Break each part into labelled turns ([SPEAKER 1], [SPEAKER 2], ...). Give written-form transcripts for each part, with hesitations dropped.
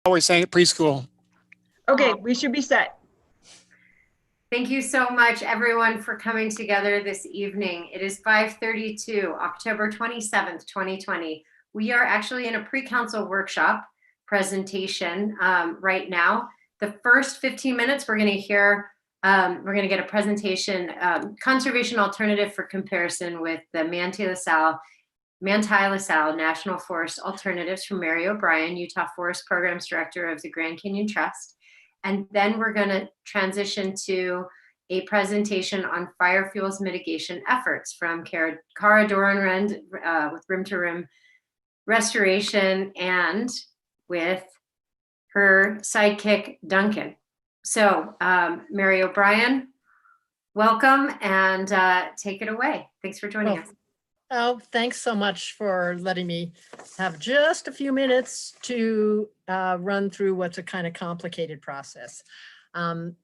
[SPEAKER 1] Always saying it preschool.
[SPEAKER 2] Okay, we should be set.
[SPEAKER 3] Thank you so much, everyone, for coming together this evening. It is 5:32, October 27th, 2020. We are actually in a pre-council workshop presentation right now. The first 15 minutes, we're going to hear, we're going to get a presentation, conservation alternative for comparison with the Manti-La Sal National Forest Alternatives from Mary O'Brien, Utah Forest Programs Director of the Grand Canyon Trust. And then we're going to transition to a presentation on fire fuels mitigation efforts from Cara Doranrend with Rim to Rim Restoration and with her sidekick, Duncan. So Mary O'Brien, welcome and take it away. Thanks for joining us.
[SPEAKER 4] Oh, thanks so much for letting me have just a few minutes to run through what's a kind of complicated process.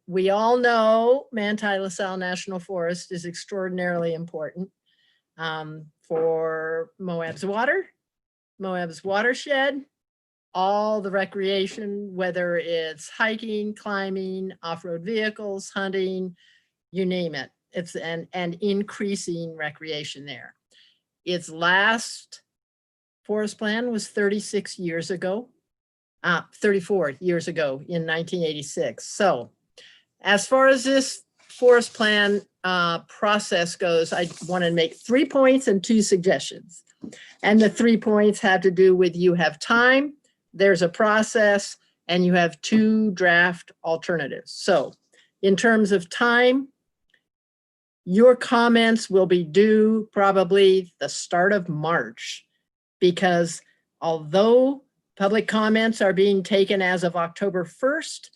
[SPEAKER 4] We all know Manti-La Sal National Forest is extraordinarily important for Moab's water, Moab's watershed, all the recreation, whether it's hiking, climbing, off-road vehicles, hunting, you name it. It's and increasing recreation there. Its last forest plan was 34 years ago in 1986. So as far as this forest plan process goes, I want to make 3 points and 2 suggestions. And the 3 points have to do with you have time, there's a process, and you have 2 draft alternatives. So in terms of time, your comments will be due probably the start of March, because although public comments are being taken as of October 1st,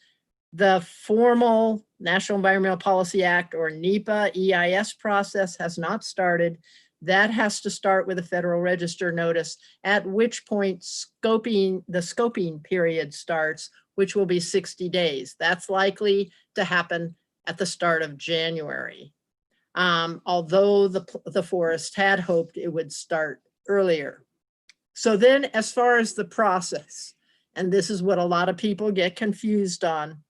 [SPEAKER 4] the formal National Environmental Policy Act or NEPA EIS process has not started. That has to start with a Federal Register notice, at which point the scoping period starts, which will be 60 days. That's likely to happen at the start of January. Although the forest had hoped it would start earlier. So then as far as the process, and this is what a lot of people get confused on,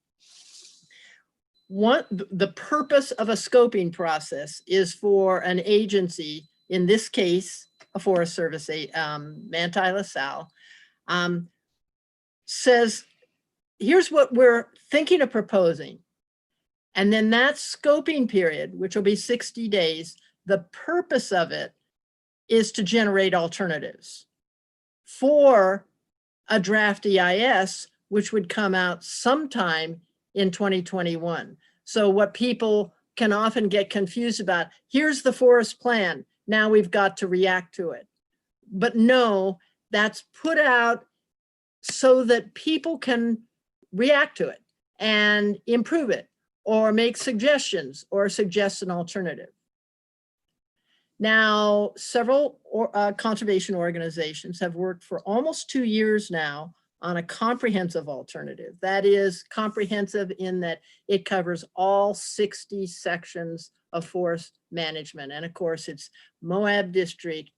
[SPEAKER 4] the purpose of a scoping process is for an agency, in this case, a Forest Service, Manti-La Sal, says, here's what we're thinking of proposing. And then that scoping period, which will be 60 days, the purpose of it is to generate alternatives for a draft EIS, which would come out sometime in 2021. So what people can often get confused about, here's the forest plan, now we've got to react to it. But no, that's put out so that people can react to it and improve it, or make suggestions, or suggest an alternative. Now, several conservation organizations have worked for almost 2 years now on a comprehensive alternative. That is comprehensive in that it covers all 60 sections of forest management. And of course, it's Moab District,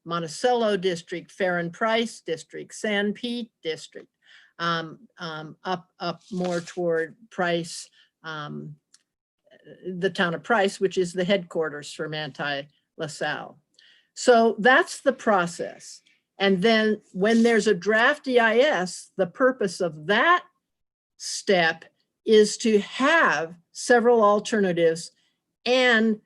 [SPEAKER 4] Monticello District, Farron Price District, San Pete District, up more toward Price, the town of Price, which is the headquarters for Manti-La Sal. So that's the process. And then when there's a draft EIS, the purpose of that step is to have several alternatives, and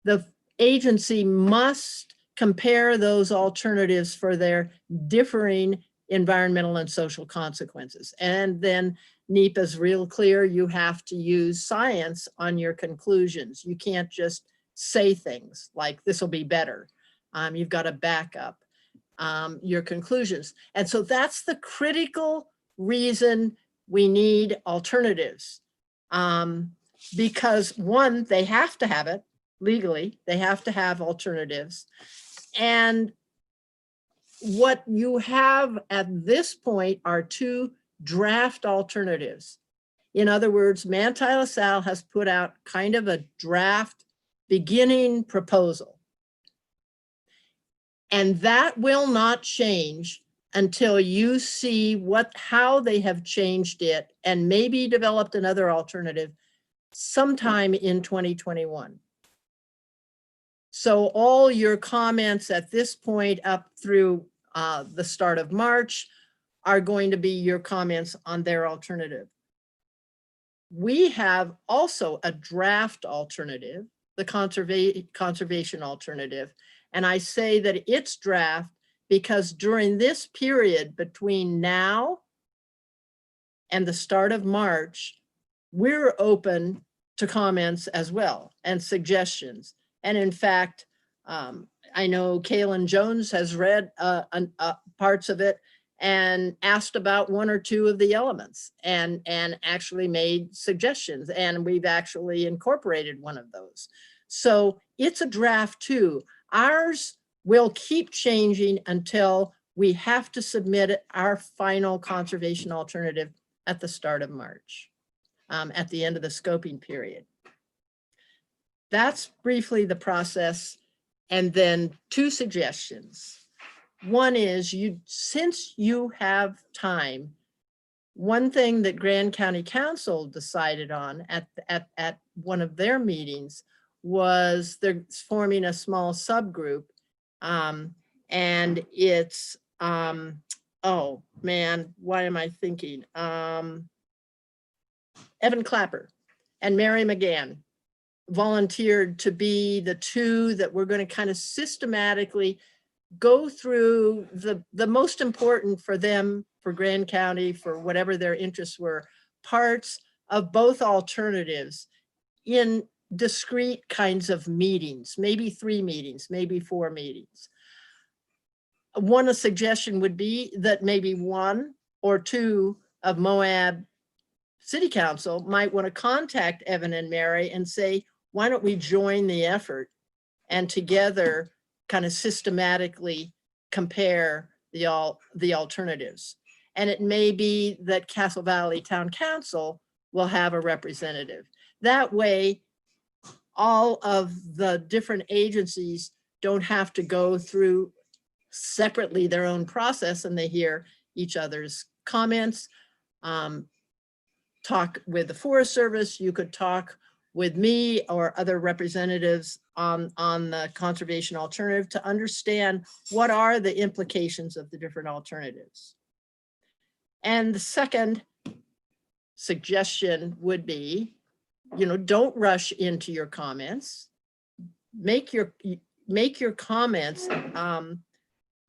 [SPEAKER 4] the agency must compare those alternatives for their differing environmental and social consequences. And then NEPA is real clear, you have to use science on your conclusions. You can't just say things like this will be better. You've got to back up your conclusions. And so that's the critical reason we need alternatives. Because one, they have to have it legally, they have to have alternatives. And what you have at this point are 2 draft alternatives. In other words, Manti-La Sal has put out kind of a draft beginning proposal. And that will not change until you see how they have changed it and maybe developed another alternative sometime in 2021. So all your comments at this point up through the start of March are going to be your comments on their alternative. We have also a draft alternative, the conservation alternative. And I say that it's draft because during this period between now and the start of March, we're open to comments as well and suggestions. And in fact, I know Kaylin Jones has read parts of it and asked about one or two of the elements and actually made suggestions. And we've actually incorporated one of those. So it's a draft too. Ours will keep changing until we have to submit our final conservation alternative at the start of March, at the end of the scoping period. That's briefly the process. And then two suggestions. One is since you have time, one thing that Grand County Council decided on at one of their meetings was they're forming a small subgroup. And it's, oh man, why am I thinking? Evan Clapper and Mary McGann volunteered to be the two that we're going to kind of systematically go through the most important for them, for Grand County, for whatever their interests were, parts of both alternatives in discrete kinds of meetings, maybe 3 meetings, maybe 4 meetings. One suggestion would be that maybe 1 or 2 of Moab City Council might want to contact Evan and Mary and say, why don't we join the effort and together kind of systematically compare the alternatives. And it may be that Castle Valley Town Council will have a representative. That way, all of the different agencies don't have to go through separately their own process, and they hear each other's comments. Talk with the Forest Service. You could talk with me or other representatives on the conservation alternative to understand what are the implications of the different alternatives. And the second suggestion would be, don't rush into your comments. Make your comments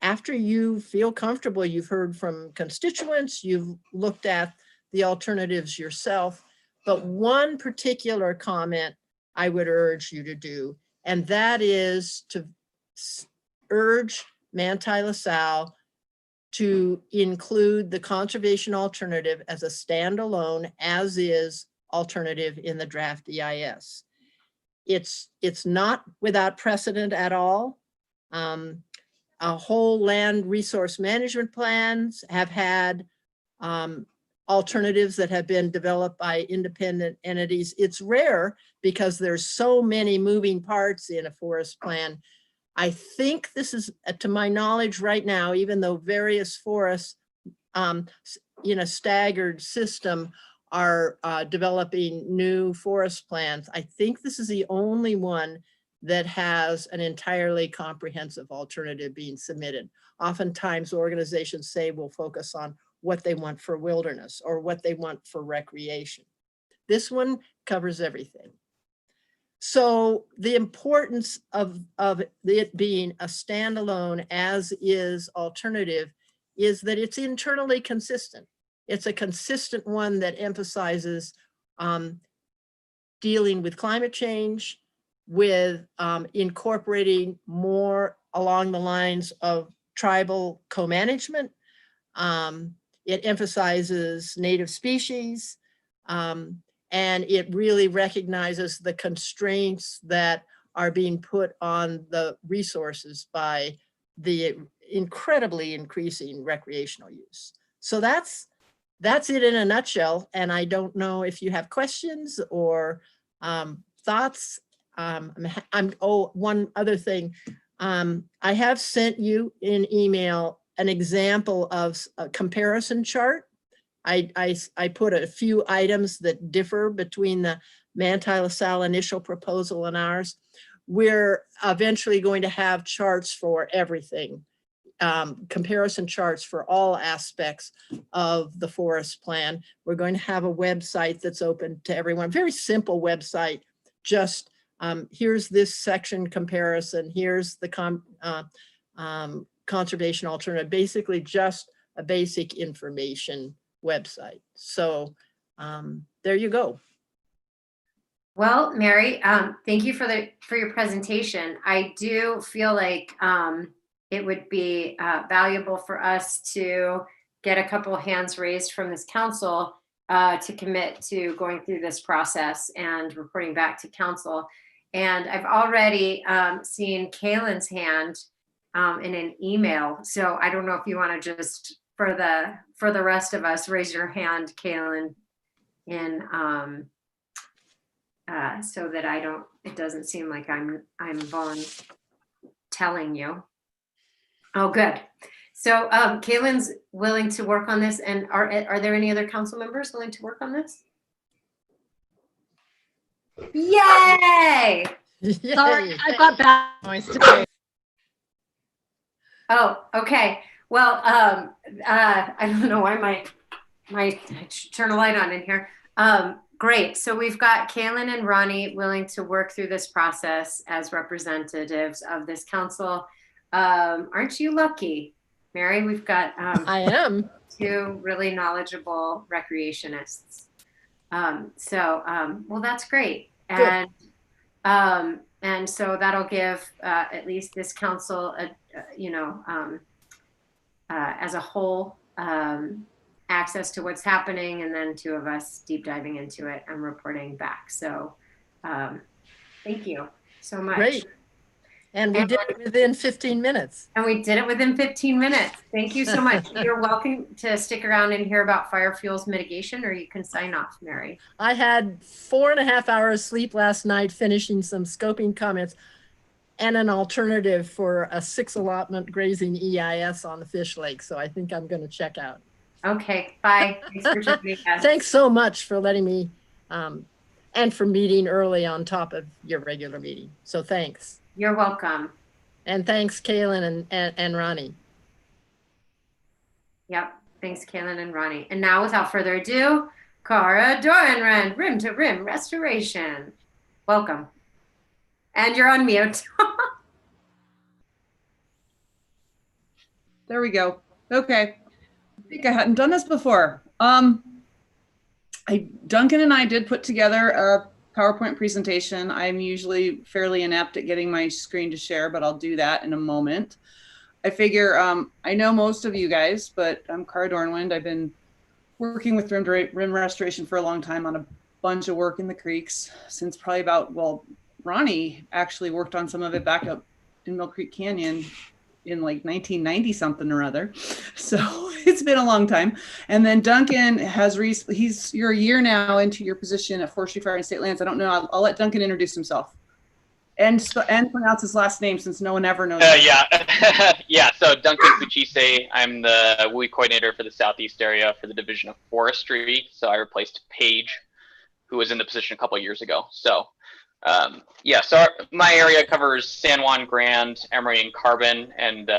[SPEAKER 4] after you feel comfortable. You've heard from constituents, you've looked at the alternatives yourself. But one particular comment I would urge you to do, and that is to urge Manti LaSalle to include the conservation alternative as a standalone as is alternative in the draft EIS. It's not without precedent at all. A whole land resource management plans have had alternatives that have been developed by independent entities. It's rare because there's so many moving parts in a forest plan. I think this is, to my knowledge right now, even though various forests in a staggered system are developing new forest plans, I think this is the only one that has an entirely comprehensive alternative being submitted. Oftentimes organizations say we'll focus on what they want for wilderness or what they want for recreation. This one covers everything. So the importance of it being a standalone as is alternative is that it's internally consistent. It's a consistent one that emphasizes dealing with climate change, with incorporating more along the lines of tribal co-management. It emphasizes native species, and it really recognizes the constraints that are being put on the resources by the incredibly increasing recreational use. So that's it in a nutshell. And I don't know if you have questions or thoughts. Oh, one other thing. I have sent you an email an example of a comparison chart. I put a few items that differ between the Manti LaSalle initial proposal and ours. We're eventually going to have charts for everything, comparison charts for all aspects of the forest plan. We're going to have a website that's open to everyone, very simple website. Just here's this section comparison, here's the conservation alternative, basically just a basic information website. So there you go.
[SPEAKER 3] Well, Mary, thank you for your presentation. I do feel like it would be valuable for us to get a couple of hands raised from this council to commit to going through this process and reporting back to council. And I've already seen Kaylin's hand in an email. So I don't know if you want to just, for the rest of us, raise your hand, Kaylin, in so that it doesn't seem like I'm telling you. Oh, good. So Kaylin's willing to work on this, and are there any other council members willing to work on this? Yay!
[SPEAKER 1] Sorry, I got bad noise today.
[SPEAKER 3] Oh, okay. Well, I don't know why I should turn a light on in here. Great. So we've got Kaylin and Ronnie willing to work through this process as representatives of this council. Aren't you lucky, Mary? We've got
[SPEAKER 4] I am.
[SPEAKER 3] two really knowledgeable recreationists. Well, that's great.
[SPEAKER 4] Good.
[SPEAKER 3] And so that'll give at least this council, as a whole, access to what's happening, and then two of us deep diving into it and reporting back. So thank you so much.
[SPEAKER 4] Great. And we did it within 15 minutes.
[SPEAKER 3] And we did it within 15 minutes. Thank you so much. You're welcome to stick around and hear about fire fuels mitigation, or you can sign off, Mary.
[SPEAKER 4] I had 4.5 hours sleep last night, finishing some scoping comments and an alternative for a 6 allotment grazing EIS on the Fish Lake. So I think I'm going to check out.
[SPEAKER 3] Okay, bye. Thanks for joining us.
[SPEAKER 4] Thanks so much for letting me, and for meeting early on top of your regular meeting. So thanks.
[SPEAKER 3] You're welcome.
[SPEAKER 4] And thanks, Kaylin and Ronnie.
[SPEAKER 3] Yep. Thanks, Kaylin and Ronnie. And now, without further ado, Cara Dorenrand, Rim to Rim Restoration. Welcome. And you're on mute.
[SPEAKER 5] There we go. Okay. I think I hadn't done this before. Duncan and I did put together a PowerPoint presentation. I'm usually fairly inept at getting my screen to share, but I'll do that in a moment. I figure I know most of you guys, but I'm Cara Dornwind. I've been working with Rim Restoration for a long time on a bunch of work in the creeks since probably about, well, Ronnie actually worked on some of it back up in Mill Creek Canyon in like 1990 something or other. So it's been a long time. And then Duncan you're a year now into your position at Forestry, Fire and State Lands. I don't know. I'll let Duncan introduce himself and pronounce his last name, since no one ever knows.
[SPEAKER 6] Yeah. So Duncan Fuchise, I'm the WUI coordinator for the Southeast area for the Division of Forestry. So I replaced Paige, who was in the position a couple of years ago. So so my area covers San Juan, Grand, Emory, and Carbon, and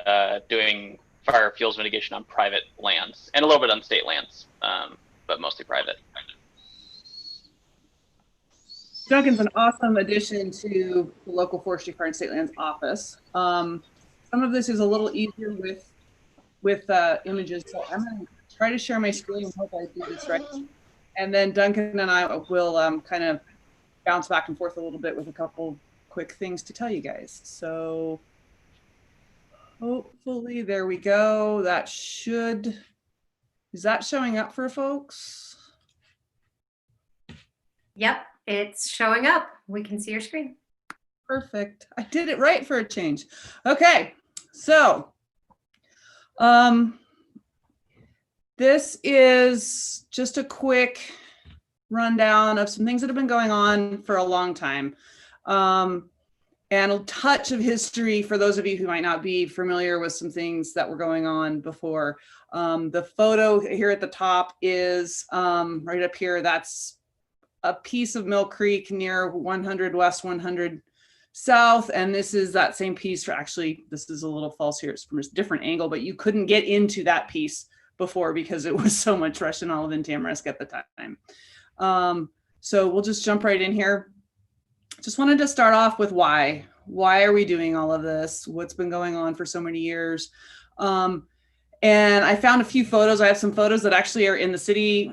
[SPEAKER 6] doing fire fuels mitigation on private lands and a little bit on state lands, but mostly private.
[SPEAKER 5] Duncan's an awesome addition to the local Forestry, Fire and State Lands office. Some of this is a little easier with images, so I'm going to try to share my screen and hope I do this right. And then Duncan and I will kind of bounce back and forth a little bit with a couple quick things to tell you guys. So hopefully, there we go. Is that showing up for folks?
[SPEAKER 3] Yep, it's showing up. We can see your screen.
[SPEAKER 5] Perfect. I did it right for a change. Okay, so this is just a quick rundown of some things that have been going on for a long time. and a touch of history for those of you who might not be familiar with some things that were going on before. The photo here at the top is right up here. That's a piece of Mill Creek near 100 West, 100 South. And this is that same piece for, actually, this is a little false here. It's from a different angle, but you couldn't get into that piece before because it was so much Russian olive and tamarisk at the time. So we'll just jump right in here. Just wanted to start off with why. Why are we doing all of this? What's been going on for so many years? And I found a few photos. I have some photos that actually are in the city,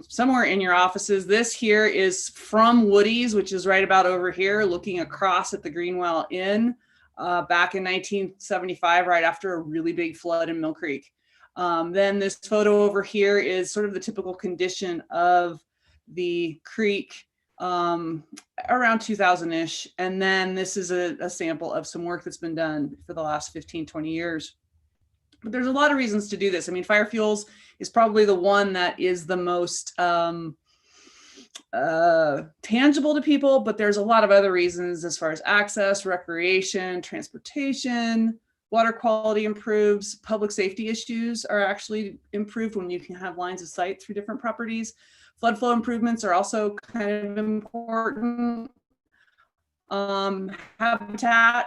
[SPEAKER 5] somewhere in your offices. This here is from Woody's, which is right about over here, looking across at the Greenwell Inn back in 1975, right after a really big flood in Mill Creek. Then this photo over here is sort of the typical condition of the creek around 2000-ish. And then this is a sample of some work that's been done for the last 15, 20 years. But there's a lot of reasons to do this. I mean, fire fuels is probably the one that is the most tangible to people, but there's a lot of other reasons as far as access, recreation, transportation, water quality improves, public safety issues are actually improved when you can have lines of sight through different properties. Flood flow improvements are also kind of important. Habitat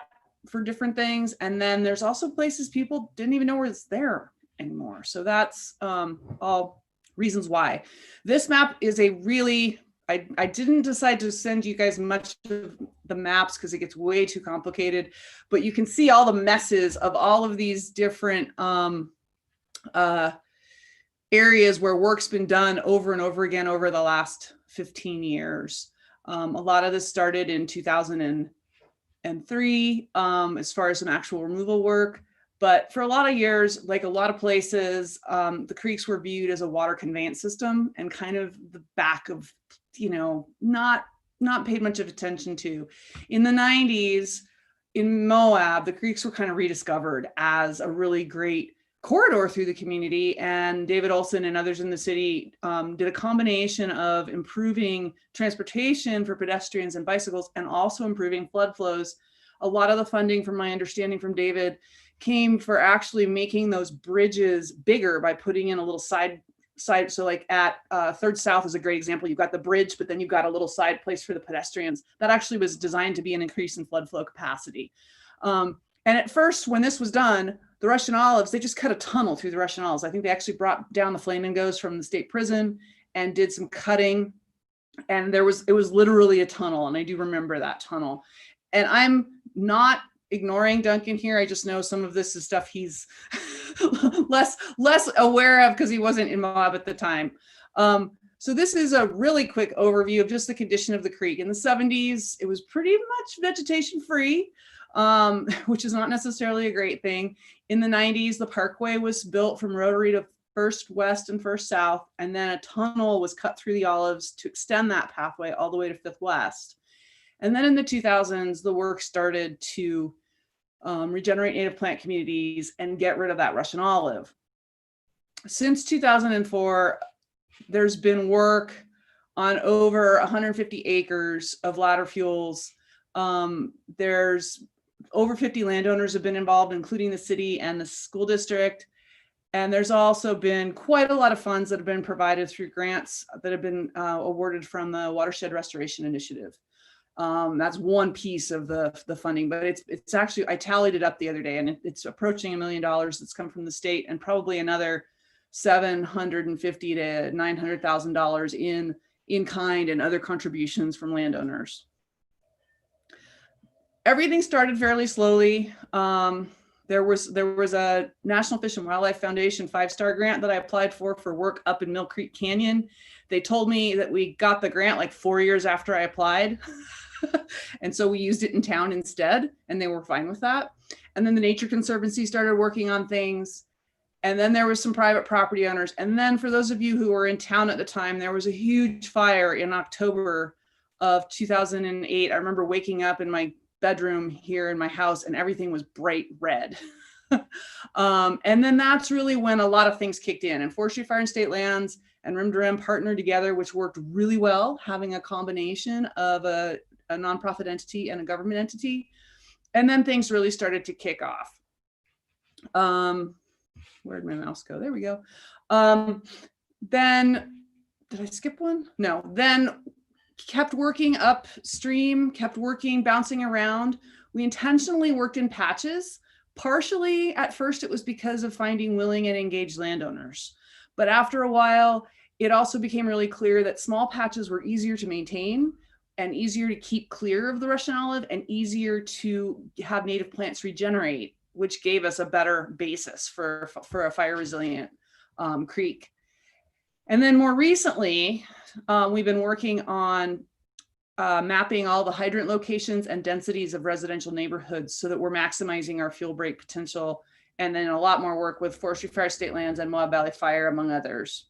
[SPEAKER 5] for different things. And then there's also places people didn't even know were there anymore. So that's all reasons why. This map is a really, I didn't decide to send you guys much of the maps because it gets way too complicated, but you can see all the messes of all of these different areas where work's been done over and over again over the last 15 years. A lot of this started in 2003 as far as some actual removal work. But for a lot of years, like a lot of places, the creeks were viewed as a water conveyance system and kind of the back of, not paid much of attention to. In the 90s, in Moab, the creeks were kind of rediscovered as a really great corridor through the community, and David Olson and others in the city did a combination of improving transportation for pedestrians and bicycles and also improving flood flows. A lot of the funding, from my understanding from David, came for actually making those bridges bigger by putting in a little side. So like at 3rd South is a great example. You've got the bridge, but then you've got a little side place for the pedestrians. That actually was designed to be an increase in flood flow capacity. And at first, when this was done, the Russian Olives, they just cut a tunnel through the Russian Olives. I think they actually brought down the flamingos from the state prison and did some cutting. And it was literally a tunnel. And I do remember that tunnel. And I'm not ignoring Duncan here. I just know some of this is stuff he's less aware of because he wasn't in Moab at the time. So this is a really quick overview of just the condition of the creek. In the 70s, it was pretty much vegetation free, which is not necessarily a great thing. In the 90s, the parkway was built from Rotary to 1st West and 1st South, and then a tunnel was cut through the Olives to extend that pathway all the way to 5th West. And then in the 2000s, the work started to regenerate native plant communities and get rid of that Russian olive. Since 2004, there's been work on over 150 acres of ladder fuels. There's over 50 landowners have been involved, including the city and the school district. And there's also been quite a lot of funds that have been provided through grants that have been awarded from the Watershed Restoration Initiative. That's one piece of the funding, but it's actually, I tallied it up the other day, and it's approaching $1 million that's come from the state, and probably another $750,000 to $900,000 in kind and other contributions from landowners. Everything started fairly slowly. There was a National Fish and Wildlife Foundation 5-star grant that I applied for work up in Mill Creek Canyon. They told me that we got the grant like 4 years after I applied. And so we used it in town instead, and they were fine with that. And then the Nature Conservancy started working on things. And then there was some private property owners. And then for those of you who were in town at the time, there was a huge fire in October of 2008. I remember waking up in my bedroom here in my house and everything was bright red. And then that's really when a lot of things kicked in, and Forestry, Fire and State Lands and Rim to Rim partnered together, which worked really well, having a combination of a nonprofit entity and a government entity. And then things really started to kick off. Where'd my mouse go? There we go. Then, did I skip one? No, then kept working upstream, kept working, bouncing around. We intentionally worked in patches. Partially at first it was because of finding willing and engaged landowners. But after a while, it also became really clear that small patches were easier to maintain and easier to keep clear of the Russian olive and easier to have native plants regenerate, which gave us a better basis for a fire resilient creek. And then more recently, we've been working on mapping all the hydrant locations and densities of residential neighborhoods so that we're maximizing our fuel break potential. And then a lot more work with Forestry Fire State Lands and Moab Valley Fire, among others.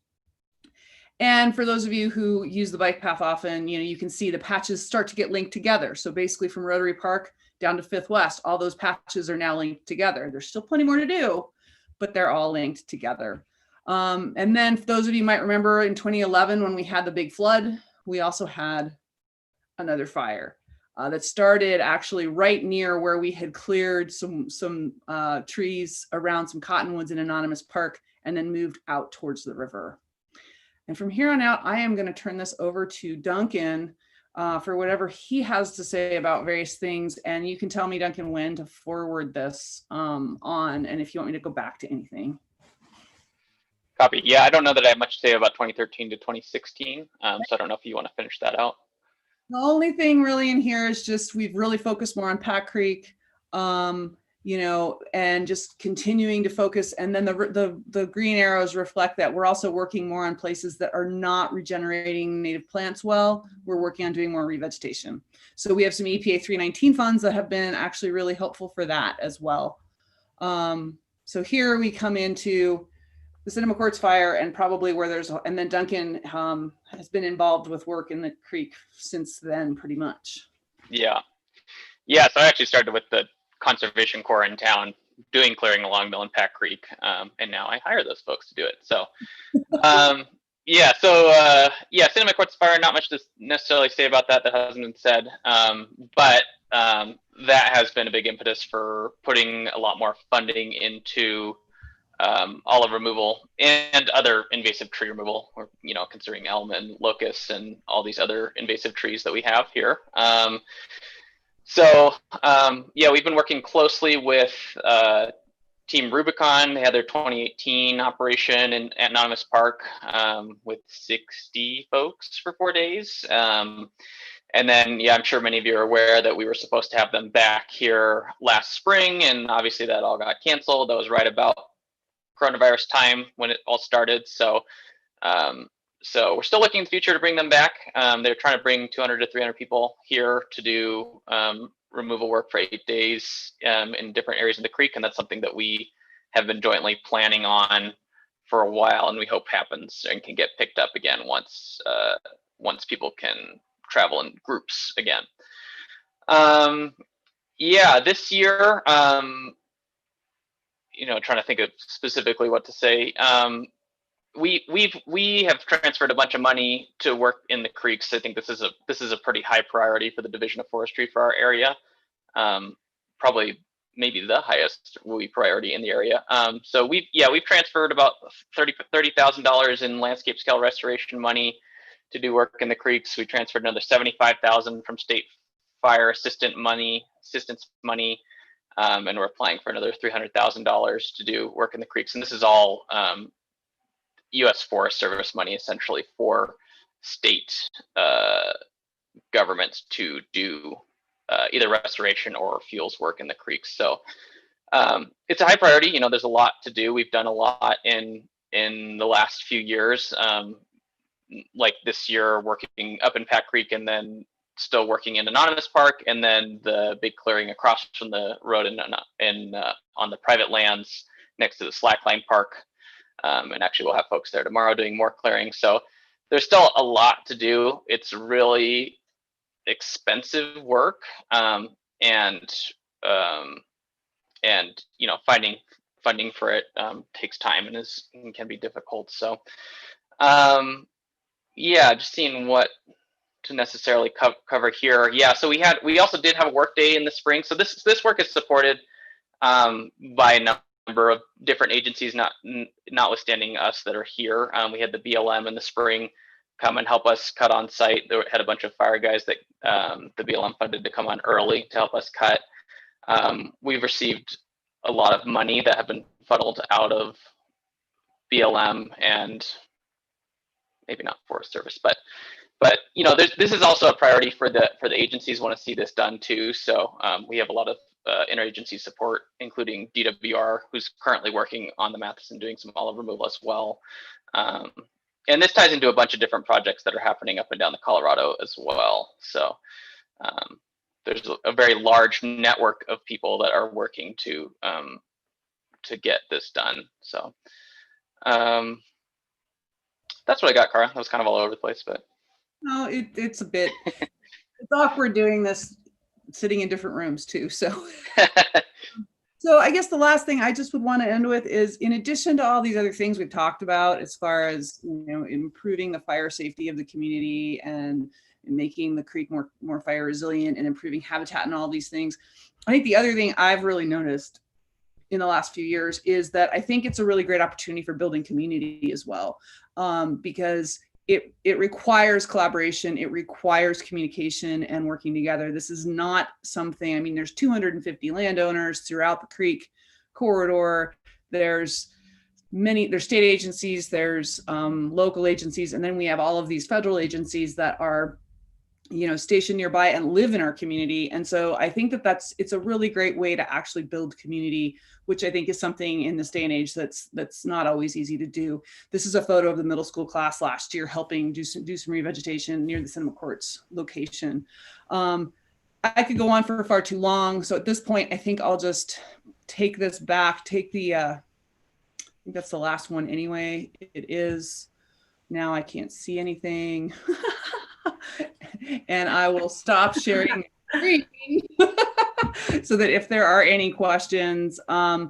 [SPEAKER 5] And for those of you who use the bike path often, you can see the patches start to get linked together. So basically from Rotary Park down to Fifth West, all those patches are now linked together. There's still plenty more to do, but they're all linked together. And then for those of you might remember in 2011, when we had the big flood, we also had another fire that started actually right near where we had cleared some trees around some cottonwoods in Anonymous Park and then moved out towards the river. And from here on out, I am going to turn this over to Duncan for whatever he has to say about various things. And you can tell me, Duncan, when to forward this on, and if you want me to go back to anything.
[SPEAKER 6] Copy. Yeah, I don't know that I have much to say about 2013 to 2016. So I don't know if you want to finish that out.
[SPEAKER 5] The only thing really in here is just we've really focused more on Pack Creek, and just continuing to focus. And then the green arrows reflect that we're also working more on places that are not regenerating native plants well. We're working on doing more revegetation. So we have some EPA 319 funds that have been actually really helpful for that as well. So here we come into the Cinema Courts fire and probably where and then Duncan has been involved with work in the creek since then, pretty much.
[SPEAKER 6] Yeah. So I actually started with the Conservation Corps in town doing clearing along Mill and Pack Creek. And now I hire those folks to do it. So, Cinema Courts fire, not much to necessarily say about that hasn't been said. But that has been a big impetus for putting a lot more funding into olive removal and other invasive tree removal, or considering elm and locust and all these other invasive trees that we have here. We've been working closely with Team Rubicon. They had their 2018 operation in Anonymous Park with 60 folks for 4 days. And then, I'm sure many of you are aware that we were supposed to have them back here last spring, and obviously that all got canceled. That was right about coronavirus time when it all started. So we're still looking in the future to bring them back. They're trying to bring 200 to 300 people here to do removal work for 8 days in different areas of the creek. And that's something that we have been jointly planning on for a while, and we hope happens and can get picked up again once people can travel in groups again. This year, trying to think of specifically what to say. We have transferred a bunch of money to work in the creeks. I think this is a pretty high priority for the Division of Forestry for our area. Probably maybe the highest WUI priority in the area. So we've transferred about $30,000 in landscape scale restoration money to do work in the creeks. We transferred another $75,000 from state fire assistance money. And we're applying for another $300,000 to do work in the creeks. And this is all U.S. Forest Service money, essentially, for state governments to do either restoration or fuels work in the creeks. So it's a high priority. There's a lot to do. We've done a lot in the last few years, like this year working up in Pack Creek, and then still working in Anonymous Park, and then the big clearing across from the road on the private lands next to the Slackline Park. And actually we'll have folks there tomorrow doing more clearing. So there's still a lot to do. It's really expensive work. Finding funding for it takes time and can be difficult. So just seeing what necessarily cover here. Yeah, so we also did have a work day in the spring. So this work is supported by a number of different agencies, notwithstanding us that are here. We had the BLM in the spring come and help us cut on site. They had a bunch of fire guys that the BLM funded to come on early to help us cut. We've received a lot of money that have been funneled out of BLM and maybe not Forest Service, but this is also a priority for the agencies want to see this done too. So we have a lot of interagency support, including DWR, who's currently working on the Matheson doing some olive removal as well. And this ties into a bunch of different projects that are happening up and down the Colorado as well. So there's a very large network of people that are working to get this done. So that's what I got, Cara. That was kind of all over the place, but.
[SPEAKER 5] No, it's a bit, it's awkward doing this, sitting in different rooms too. So, so I guess the last thing I just would want to end with is, in addition to all these other things we've talked about, as far as, improving the fire safety of the community and making the creek more fire resilient and improving habitat and all these things, I think the other thing I've really noticed in the last few years is that I think it's a really great opportunity for building community as well, because it requires collaboration, it requires communication and working together. This is not something, there's 250 landowners throughout the creek corridor. There's state agencies, there's local agencies, and then we have all of these federal agencies that are stationed nearby and live in our community. And so I think that it's a really great way to actually build community, which I think is something in this day and age that's not always easy to do. This is a photo of the middle school class last year helping do some revegetation near the Cinema Courts location. I could go on for far too long. So at this point, I think I'll just take this back, I think that's the last one anyway. It is. Now I can't see anything. And I will stop sharing screen so that if there are any questions, I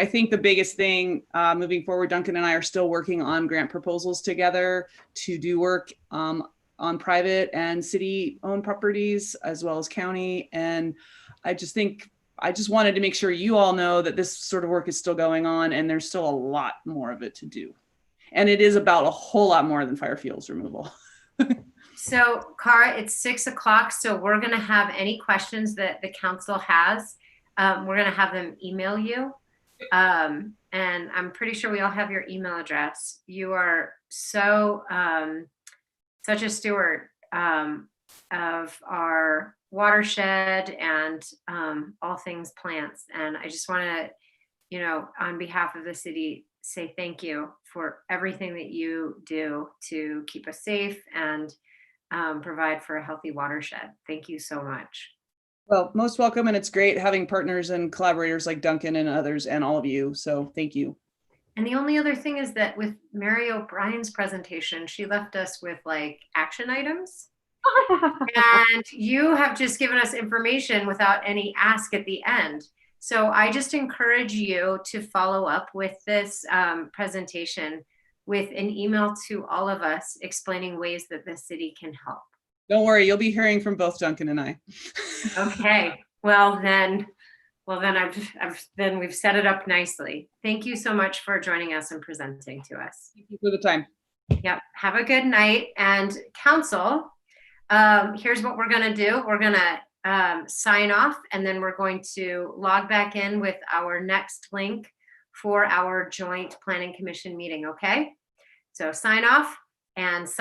[SPEAKER 5] think the biggest thing moving forward, Duncan and I are still working on grant proposals together to do work on private and city-owned properties as well as county. And I just wanted to make sure you all know that this sort of work is still going on and there's still a lot more of it to do. And it is about a whole lot more than fire fuels removal.
[SPEAKER 3] So, Cara, it's 6 o'clock. So we're going to have any questions that the council has. We're going to have them email you. And I'm pretty sure we all have your email address. You are such a steward of our watershed and all things plants. And I just want to, on behalf of the city, say thank you for everything that you do to keep us safe and provide for a healthy watershed. Thank you so much.
[SPEAKER 5] Well, most welcome. And it's great having partners and collaborators like Duncan and others and all of you. So thank you.
[SPEAKER 3] And the only other thing is that with Mary O'Brien's presentation, she left us with action items. And you have just given us information without any ask at the end. So I just encourage you to follow up with this presentation with an email to all of us explaining ways that the city can help.
[SPEAKER 5] Don't worry, you'll be hearing from both Duncan and I.
[SPEAKER 3] Okay, well then we've set it up nicely. Thank you so much for joining us and presenting to us.
[SPEAKER 5] Thank you for the time.
[SPEAKER 3] Yep, have a good night. And council, here's what we're gonna do. We're gonna sign off and then we're going to log back in with our next link for our joint planning commission meeting, okay? So sign off and sign